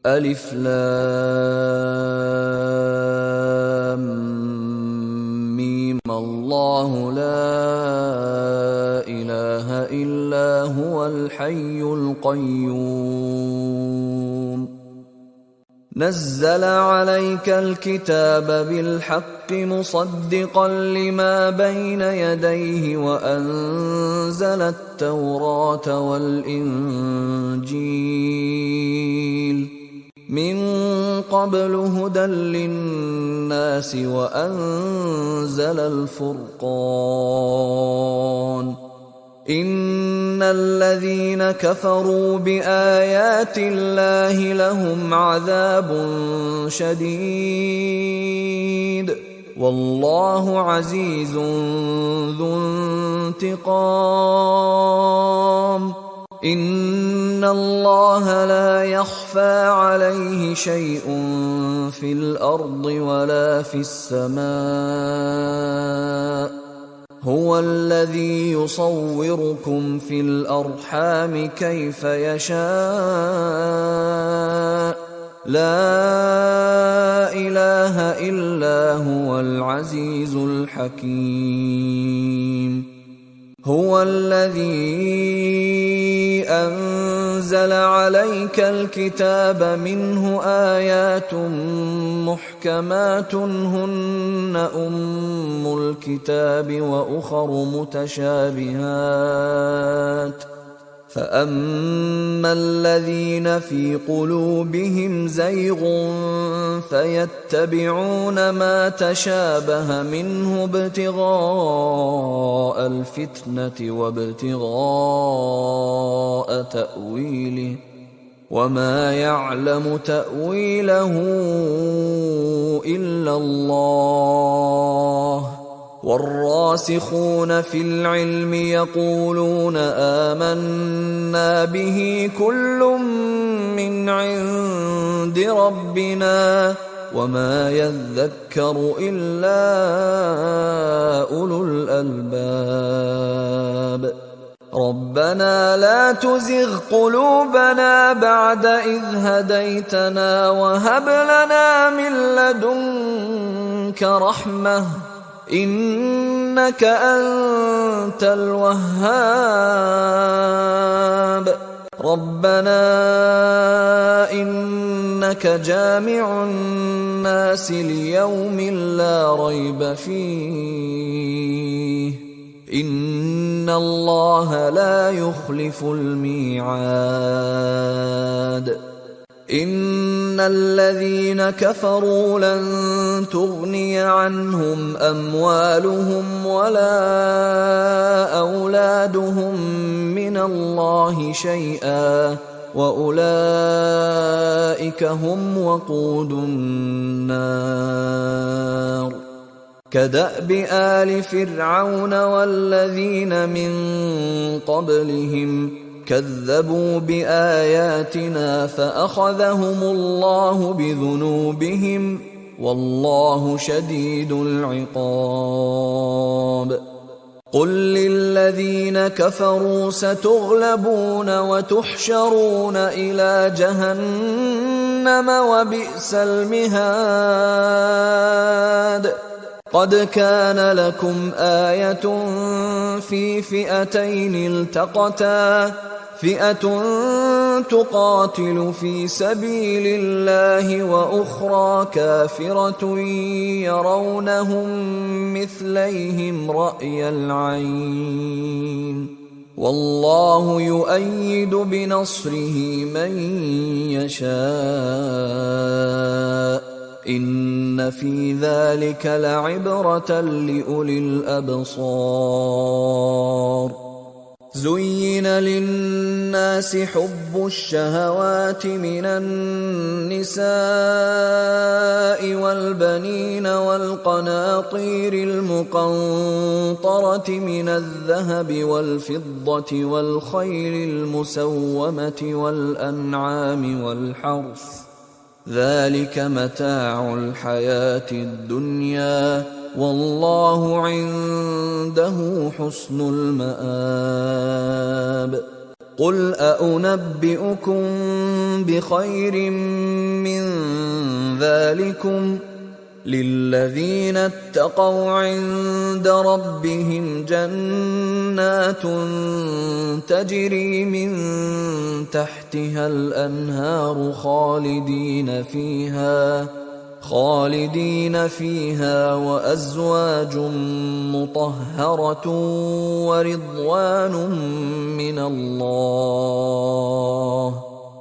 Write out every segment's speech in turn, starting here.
ألف لام ميم الله لا إله إلا هو الحي القيوم نزل عليك الكتاب بالحق مصدقا لما بين يديه وأنزل التوراة والإنجيل من قبل هدى للناس وأنزل الفرقان إن الذين كفروا بآيات الله لهم عذاب شديد والله عزيز ذو انتقام إن الله لا يخفى عليه شيء في الأرض ولا في السماء هو الذي يصوركم في الأرحام كيف يشاء لا إله إلا هو العزيز الحكيم هو الذي أنزل عليك الكتاب منه آيات محكمات هن أم الكتاب وأخر متشابهات فأما الذين في قلوبهم زيغ فيتبعون ما تشابه منه ابتغاء الفتنة وابتغاء تأويله وما يعلم تأويله إلا الله والراسخون في العلم يقولون آمنا به كل من عند ربنا وما يذكر إلا أولو الألباب ربنا لا تزغ قلوبنا بعد إذ هديتنا وهب لنا من لدنك رحمة إنك أنت الوهاب ربنا إنك جامع الناس ليوم لا ريب فيه إن الله لا يخلف الميعاد إن الذين كفروا لن تغني عنهم أموالهم ولا أولادهم من الله شيئا وأولئك هم وقود النار كدأب آل فرعون والذين من قبلهم كذبوا بآياتنا فأخذهم الله بذنوبهم والله شديد العقاب قل للذين كفروا ستغلبون وتحشرون إلى جهنم وبئس المهاد قد كان لكم آية في فئتين التقتا فئة تقاتل في سبيل الله وأخرى كافرة يرونهم مثليهم رأي العين والله يؤيد بنصره من يشاء إن في ذلك لعبرة لأولي الأبصار زين للناس حب الشهوات من النساء والبنين والقناطير المقنطرة من الذهب والفضة والخيل المسومة والأنعام والحرث ذلك متاع الحياة الدنيا والله عنده حسن المآب قل أأنبئكم بخير من ذلكم للذين اتقوا عند ربهم جنات تجري من تحتها الأنهار خالدين فيها وأزواج مطهرة ورضوان من الله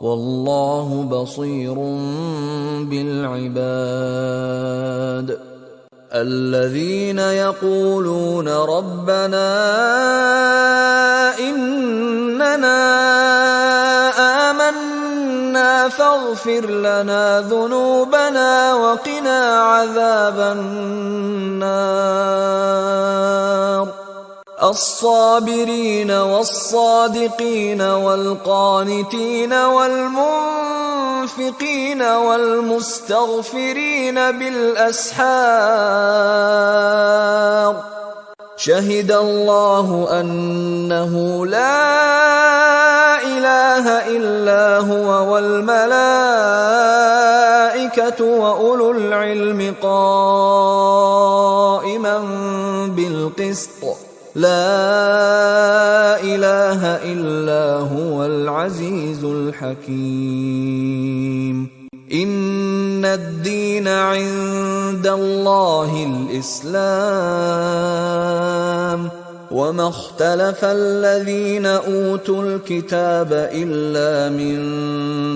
والله بصير بالعباد. الذين يقولون ربنا إننا آمنا فاغفر لنا ذنوبنا وقنا عذاب النار. الصابرين والصادقين والقانتين والمنفقين والمستغفرين بالأسحار. شهد الله أنه لا إله إلا هو والملائكة وأولو العلم قائما بالقسط لا إله إلا هو العزيز الحكيم. إن الدين عند الله الإسلام وما اختلف الذين أوتوا الكتاب إلا من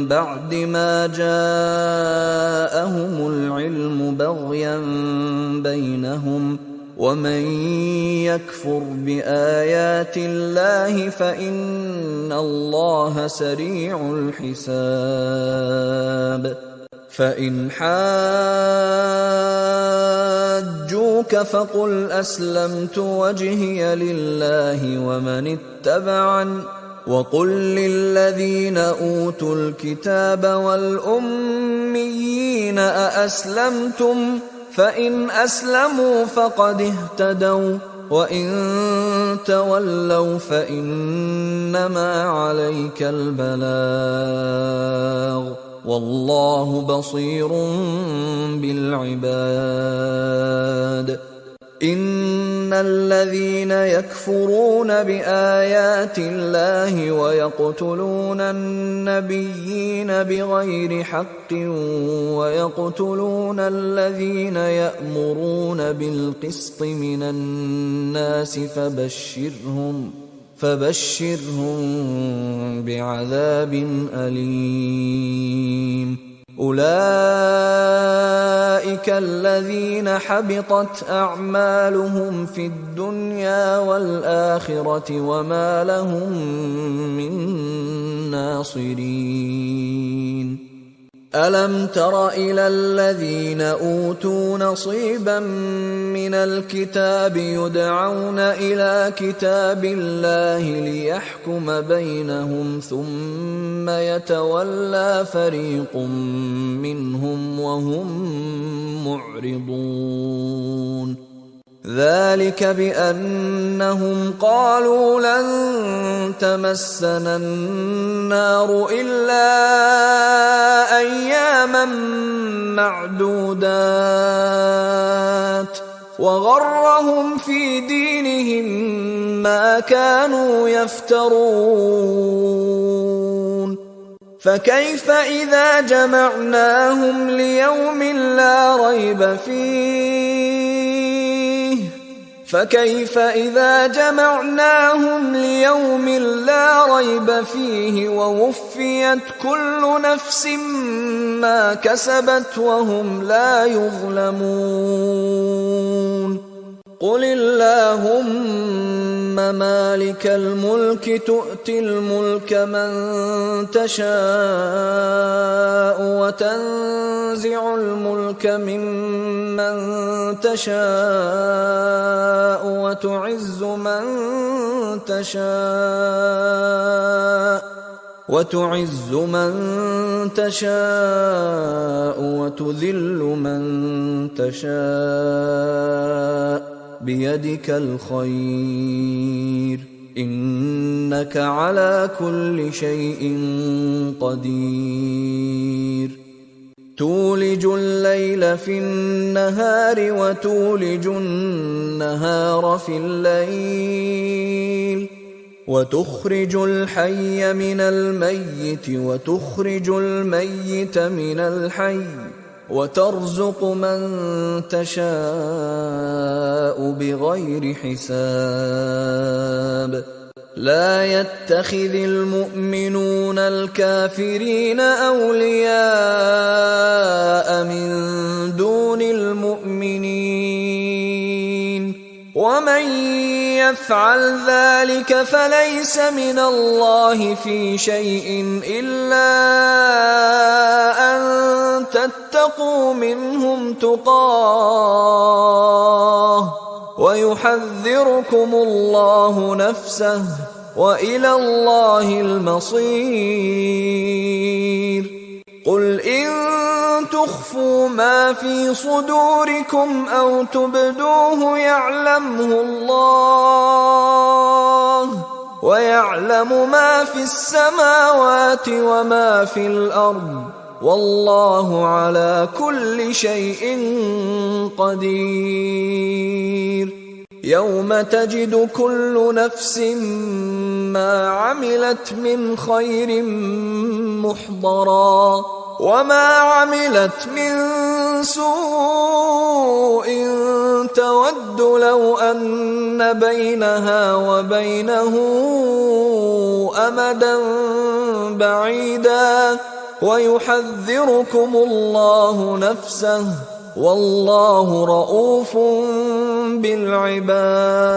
بعد ما جاءهم العلم بغيا بينهم ومن يكفر بآيات الله فإن الله سريع الحساب. فإن حاجوك فقل أسلمت وجهي لله ومن اتبعن وقل للذين أوتوا الكتاب والأميين أأسلمتم فإن أسلموا فقد اهتدوا وإن تولوا فإنما عليك البلاغ والله بصير بالعباد. إن الذين يكفرون بآيات الله ويقتلون النبيين بغير حق ويقتلون الذين يأمرون بالقسط من الناس فبشرهم بعذاب أليم. أولئك الذين حبطت أعمالهم في الدنيا والآخرة وما لهم من ناصرين. ألم تر إلى الذين أوتوا نصيبا من الكتاب يدعون إلى كتاب الله ليحكم بينهم ثم يتولى فريق منهم وهم معرضون. ذلك بأنهم قالوا لن تمسنا النار إلا أياما معدودات وغرهم في دينهم ما كانوا يفترون. فكيف إذا جمعناهم ليوم لا ريب فيه ووفيت كل نفس ما كسبت وهم لا يظلمون. قل اللهم مالك الملك تؤتي الملك من تشاء وتنزع الملك ممن تشاء وتعز من تشاء وتذل من تشاء بيدك الخير إنك على كل شيء قدير تولج الليل في النهار وتولج النهار في الليل وتخرج الحي من الميت وتخرج الميت من الحي وترزق من تشاء بغير حساب لا يتخذ المؤمنون الكافرين أولياء من دون المؤمنين ومن يفعل ذلك فليس من الله في شيء إلا أن تتقوا منهم تقاه ويحذركم الله نفسه وإلى الله المصير قل إن تخفوا ما في صدوركم أو تبدوه يعلمه الله ويعلم ما في السماوات وما في الأرض والله على كل شيء قدير يوم تجد كل نفس ما عملت من خير محضرا وما عملت من سوء تود لو أن بينها وبينه أمدا بعيدا ويحذركم الله نفسه والله رؤوف بالعباد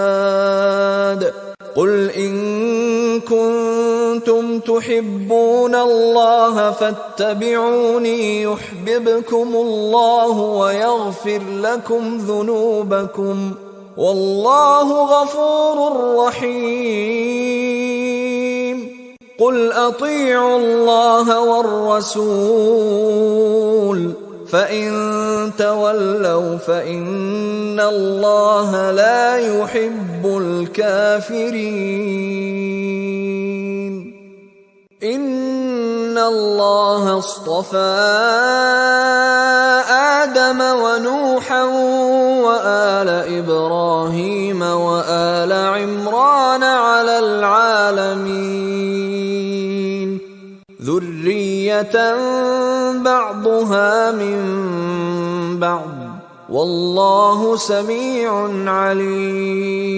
قل إن كنتم تحبون الله فاتبعوني يحببكم الله ويغفر لكم ذنوبكم والله غفور رحيم قل أطيعوا الله والرسول فإن تولوا فإن الله لا يحب الكافرين إن الله اصطفى آدم ونوحا وآل إبراهيم وآل عمران على العالمين ذرية بعضها من بعض والله سميع عليم